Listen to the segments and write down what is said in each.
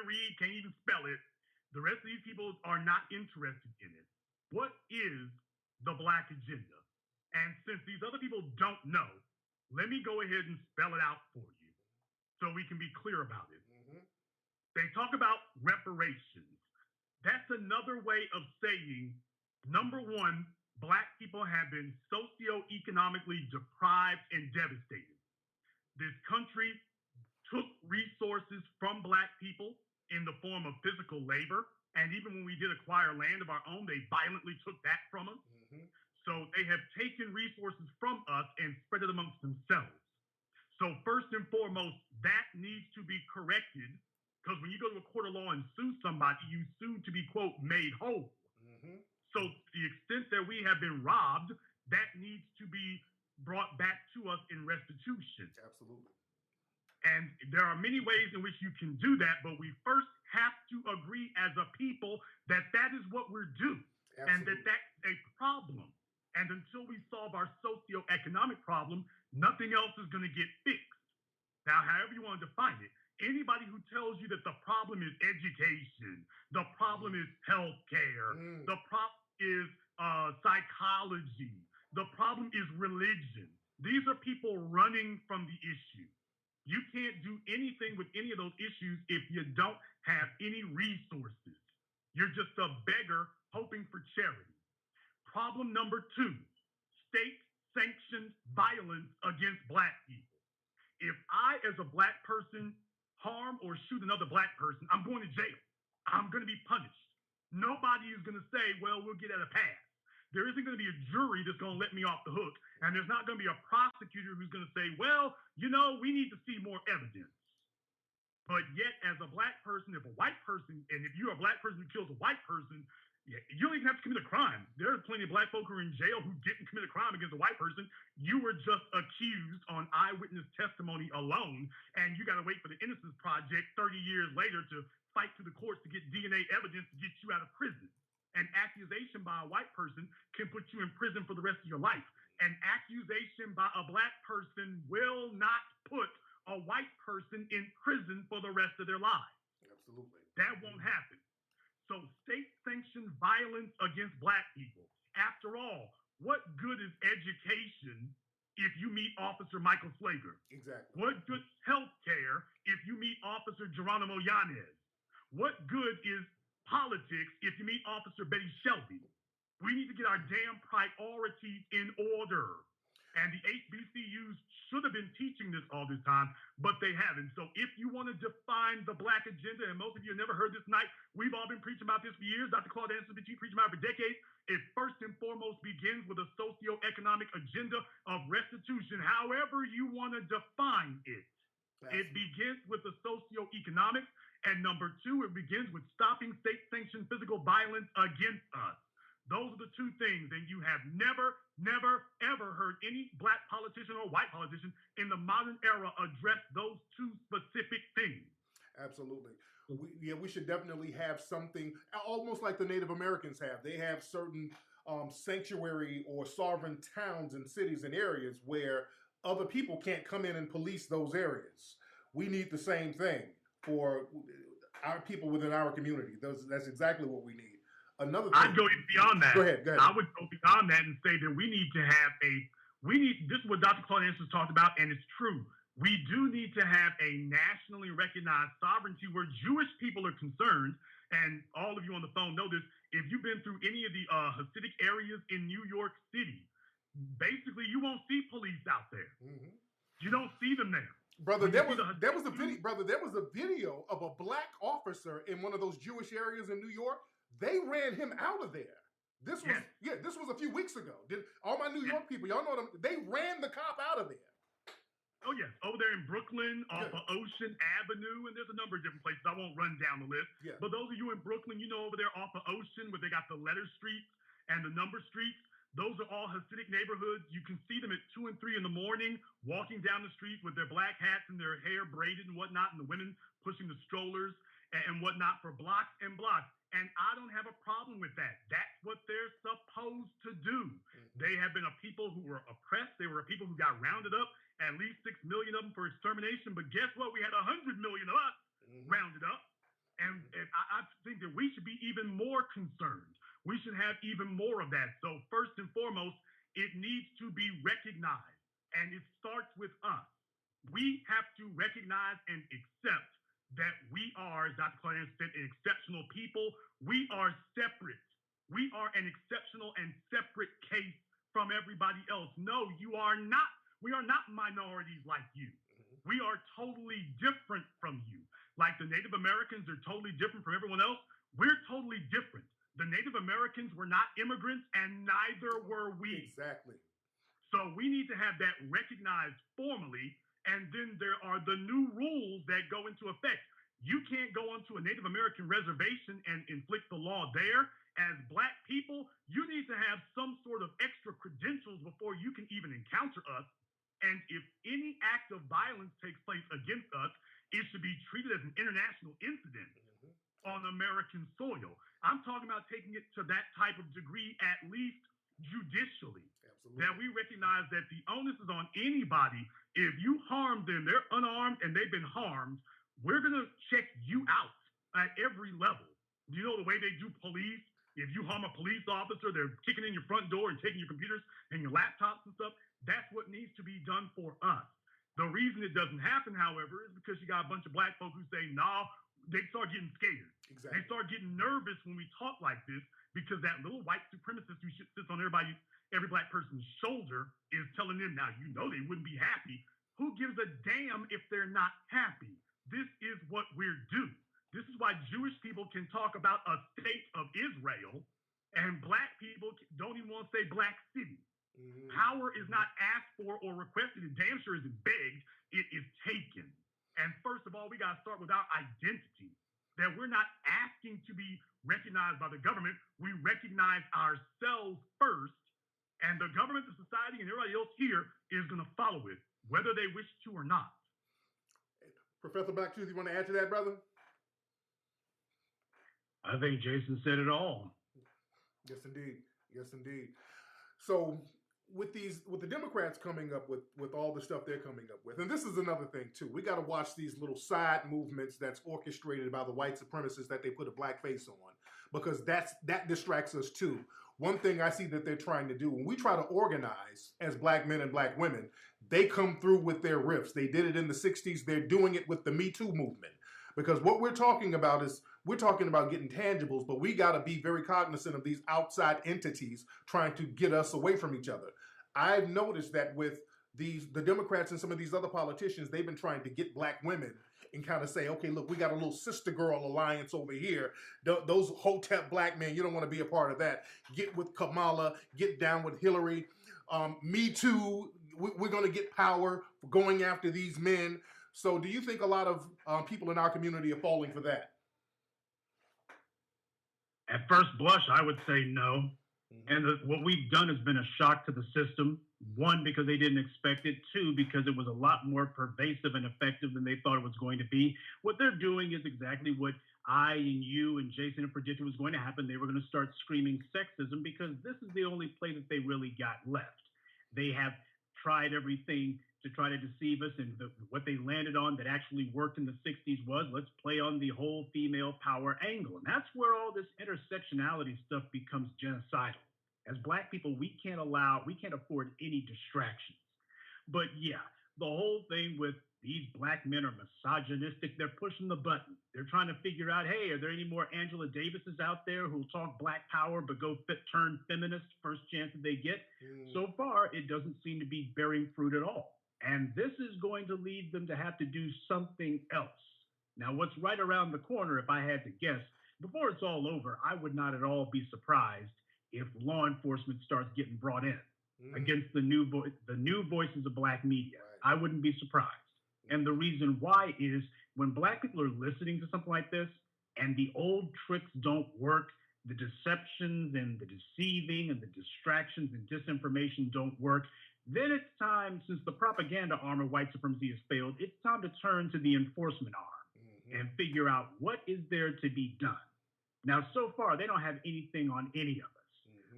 can't read, can't even spell it. The rest of these people are not interested in it. What is the Black agenda? And since these other people don't know, let me go ahead and spell it out for you so we can be clear about it. Mm-hmm. They talk about reparations. That's another way of saying, number one, Black people have been socioeconomically deprived and devastated. This country took resources from Black people in the form of physical labor. And even when we did acquire land of our own, they violently took that from us. Mm-hmm. So they have taken resources from us and spread it amongst themselves. So first and foremost, that needs to be corrected, because when you go to a court of law and sue somebody, you sue to be, quote, made whole. Mm-hmm. So to the extent that we have been robbed, that needs to be brought back to us in restitution. Absolutely. And there are many ways in which you can do that, but we first have to agree as a people that that is what we're due. Absolutely. And that that's a problem. And until we solve our socioeconomic problem, nothing else is going to get fixed. Now, however you want to define it, anybody who tells you that the problem is education, the problem is healthcare, the problem is psychology, the problem is religion. These are people running from the issue. You can't do anything with any of those issues if you don't have any resources. You're just a beggar hoping for charity. Problem number two, state-sanctioned violence against Black people. If I, as a Black person, harm or shoot another Black person, I'm going to jail. I'm going to be punished. Nobody is going to say, well, we'll get at a pass. There isn't going to be a jury that's going to let me off the hook. And there's not going to be a prosecutor who's going to say, well, you know, we need to see more evidence. But yet, as a Black person, if a white person, and if you're a Black person who kills a white person, you don't even have to commit a crime. There are plenty of Black folk who are in jail who didn't commit a crime against a white person. You were just accused on eyewitness testimony alone, and you got to wait for the Innocence Project 30 years later to fight through the courts to get DNA evidence to get you out of prison. An accusation by a white person can put you in prison for the rest of your life. An accusation by a Black person will not put a white person in prison for the rest of their lives. Absolutely. That won't happen. So state-sanctioned violence against Black people. After all, what good is education if you meet Officer Michael Slager? Exactly. What good is health care if you meet Officer Geronimo Yanez? What good is politics if you meet Officer Betty Shelby? We need to get our damn priorities in order. And the HBCUs should have been teaching this all this time, but they haven't. So if you want to define the Black agenda, and most of you have never heard this tonight, we've all been preaching about this for years. Dr. Claude Anderson has been preaching about it for decades. It first and foremost begins with a socioeconomic agenda of restitution, however you want to define it. It begins with the socioeconomics. And number two, it begins with stopping state-sanctioned physical violence against us. Those are the two things. And you have never, ever heard any Black politician or white politician in the modern era address those two specific things. Absolutely. We should definitely have something almost like the Native Americans have. They have certain sanctuary or sovereign towns and cities and areas where other people can't come in and police those areas. We need the same thing for our people within our community. That's exactly what we need. Another thing, I'd go beyond that. Go ahead. I would go beyond that and say that we need to have this is what Dr. Claude Anderson talked about, and it's true. We do need to have a nationally recognized sovereignty where Jewish people are concerned, and all of you on the phone know this. If you've been through any of the Hasidic areas in New York City, basically you won't see police out there. Mm-hmm. You don't see them there. Brother, there was a video of a Black officer in one of those Jewish areas in New York. They ran him out of there. This was a few weeks ago. All my New York people, y'all know them. They ran the cop out of there. Oh yes, over there in Brooklyn, off of Ocean Avenue, and there's a number of different places. I won't run down the list. Yeah. But those of you in Brooklyn, you know over there off of Ocean, where they got the letter streets and the number streets. Those are all Hasidic neighborhoods. You can see them at 2 and 3 in the morning, walking down the street with their black hats and their hair braided and whatnot, and the women pushing the strollers and whatnot for blocks and blocks. And I don't have a problem with that. That's what they're supposed to do. Mm-hmm. They have been a people who were oppressed. They were a people who got rounded up, at least 6 million of them for extermination. But guess what? We had 100 million of us rounded up. I think that we should be even more concerned. We should have even more of that. So first and foremost, it needs to be recognized, and it starts with us. We have to recognize and accept that we are, as Dr. Clarence said, an exceptional people. We are separate. We are an exceptional and separate case from everybody else. No, you are not. We are not minorities like you. We are totally different from you. Like the Native Americans are totally different from everyone else. We're totally different. The Native Americans were not immigrants, and neither were we. Exactly. So we need to have that recognized formally, and then there are the new rules that go into effect. You can't go onto a Native American reservation and inflict the law there. As Black people, you need to have some sort of extra credentials before you can even encounter us. And if any act of violence takes place against us, it should be treated as an international incident on American soil. I'm talking about taking it to that type of degree, at least judicially. Absolutely. That we recognize that the onus is on anybody. If you harm them, they're unarmed and they've been harmed, we're going to check you out at every level. You know the way they do police? If you harm a police officer, they're kicking in your front door and taking your computers and your laptops and stuff. That's what needs to be done for us. The reason it doesn't happen, however, is because you got a bunch of Black folk who say, nah, they start getting scared. Exactly. They start getting nervous when we talk like this because that little white supremacist who sits on every Black person's shoulder is telling them, now, you know they wouldn't be happy. Who gives a damn if they're not happy? This is what we're due. This is why Jewish people can talk about a state of Israel and Black people don't even want to say Black city. Power is not asked for or requested. It damn sure isn't begged. It is taken. And first of all, we got to start with our identity, that we're not asking to be recognized by the government. We recognize ourselves first, and the government, the society, and everybody else here is going to follow it, whether they wish to or not. Professor Blacktooth, you want to add to that, brother? I think Jason said it all. Yes, indeed. Yes, indeed. So with the Democrats coming up with all the stuff they're coming up with, and this is another thing too, we got to watch these little side movements that's orchestrated by the white supremacists that they put a black face on, because that distracts us too. One thing I see that they're trying to do, when we try to organize as Black men and Black women, they come through with their riffs. They did it in the 60s. They're doing it with the Me Too movement. Because what we're talking about is, we're talking about getting tangibles, but we got to be very cognizant of these outside entities trying to get us away from each other. I've noticed that with the Democrats and some of these other politicians, they've been trying to get Black women and kind of say, okay, look, we got a little sister girl alliance over here. Those Hotep Black men, you don't want to be a part of that. Get with Kamala, get down with Hillary. Me Too, we're going to get power for going after these men. So do you think a lot of people in our community are falling for that? At first blush, I would say no. And what we've done has been a shock to the system. One, because they didn't expect it. Two, because it was a lot more pervasive and effective than they thought it was going to be. What they're doing is exactly what I and you and Jason had predicted was going to happen. They were going to start screaming sexism because this is the only play that they really got left. They have tried everything to try to deceive us, and what they landed on that actually worked in the 60s was, let's play on the whole female power angle. And that's where all this intersectionality stuff becomes genocidal. As Black people, we can't afford any distractions. But yeah, the whole thing with these Black men are misogynistic. They're pushing the button. They're trying to figure out, hey, are there any more Angela Davises out there who'll talk Black power but turn feminist first chance that they get? So far, it doesn't seem to be bearing fruit at all. And this is going to lead them to have to do something else. Now, what's right around the corner, if I had to guess, before it's all over, I would not at all be surprised if law enforcement starts getting brought in against the new voices of Black media. Right. I wouldn't be surprised. And the reason why is when Black people are listening to something like this and the old tricks don't work, the deceptions and the deceiving and the distractions and disinformation don't work, then it's time, since the propaganda arm of white supremacy has failed, it's time to turn to the enforcement arm and figure out what is there to be done. Now, so far, they don't have anything on any of us.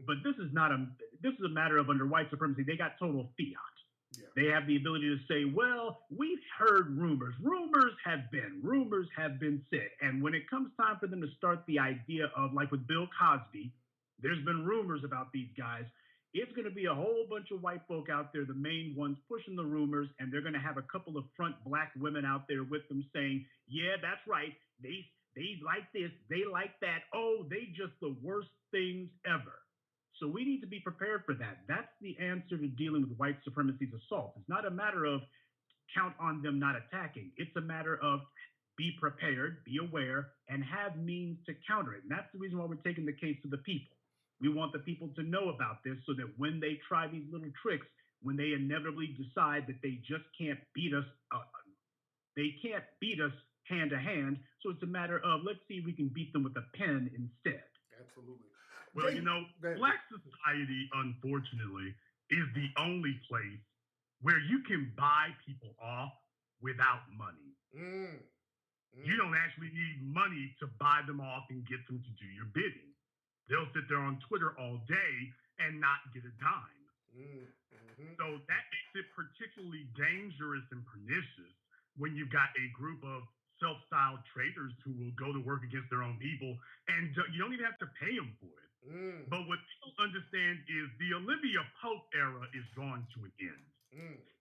But this is a matter of, under white supremacy, they got total fiat. Yeah. They have the ability to say, well, we've heard rumors. Rumors have been said. And when it comes time for them to start the idea of, like with Bill Cosby, there's been rumors about these guys. It's going to be a whole bunch of white folk out there, the main ones pushing the rumors, and they're going to have a couple of front black women out there with them saying, yeah, that's right. They like this, they like that. Oh, they just the worst things ever. So we need to be prepared for that. That's the answer to dealing with white supremacy's assault. It's not a matter of count on them not attacking. It's a matter of be prepared, be aware, and have means to counter it. And that's the reason why we're taking the case to the people. We want the people to know about this so that when they try these little tricks, when they inevitably decide that they just can't beat us, hand to hand. So it's a matter of let's see if we can beat them with a pen instead. Absolutely. Well, Black society, unfortunately, is the only place where you can buy people off without money. You don't actually need money to buy them off and get them to do your bidding. They'll sit there on Twitter all day and not get a dime. So that makes it particularly dangerous and pernicious when you've got a group of self-styled traitors who will go to work against their own people, and you don't even have to pay them for it. But what people understand is the Olivia Pope era is drawing to an end.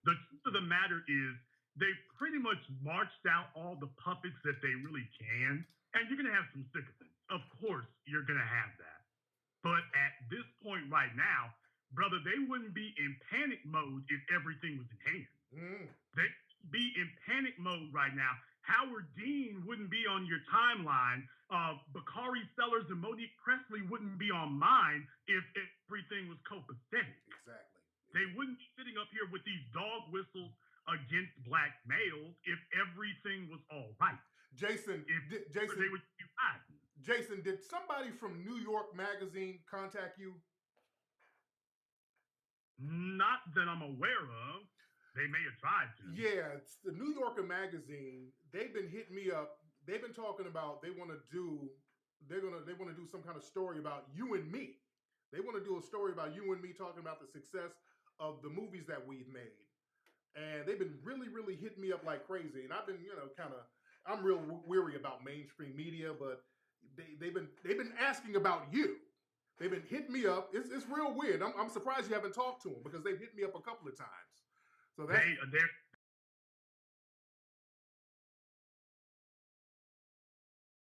The truth of the matter is they pretty much marched out all the puppets that they really can, and you're going to have some sycophants. Of course, you're going to have that. But at this point right now, brother, they wouldn't be in panic mode if everything was in hand. They'd be in panic mode right now. Howard Dean wouldn't be on your timeline. Bakari Sellers and Monique Presley wouldn't be on mine if everything was copacetic. Exactly. They wouldn't be sitting up here with these dog whistles against black males if everything was all right. Jason, they would be hiding. Jason, did somebody from New York Magazine contact you? Not that I'm aware of. They may have tried to. Yeah, it's the New Yorker Magazine. They've been hitting me up. They've been talking about they want to do some kind of story about you and me. They want to do a story about you and me talking about the success of the movies that we've made. And they've been really, really hitting me up like crazy. And I've been, I'm real weary about mainstream media, but they've been asking about you. They've been hitting me up. It's real weird. I'm surprised you haven't talked to them because they've hit me up a couple of times. So they're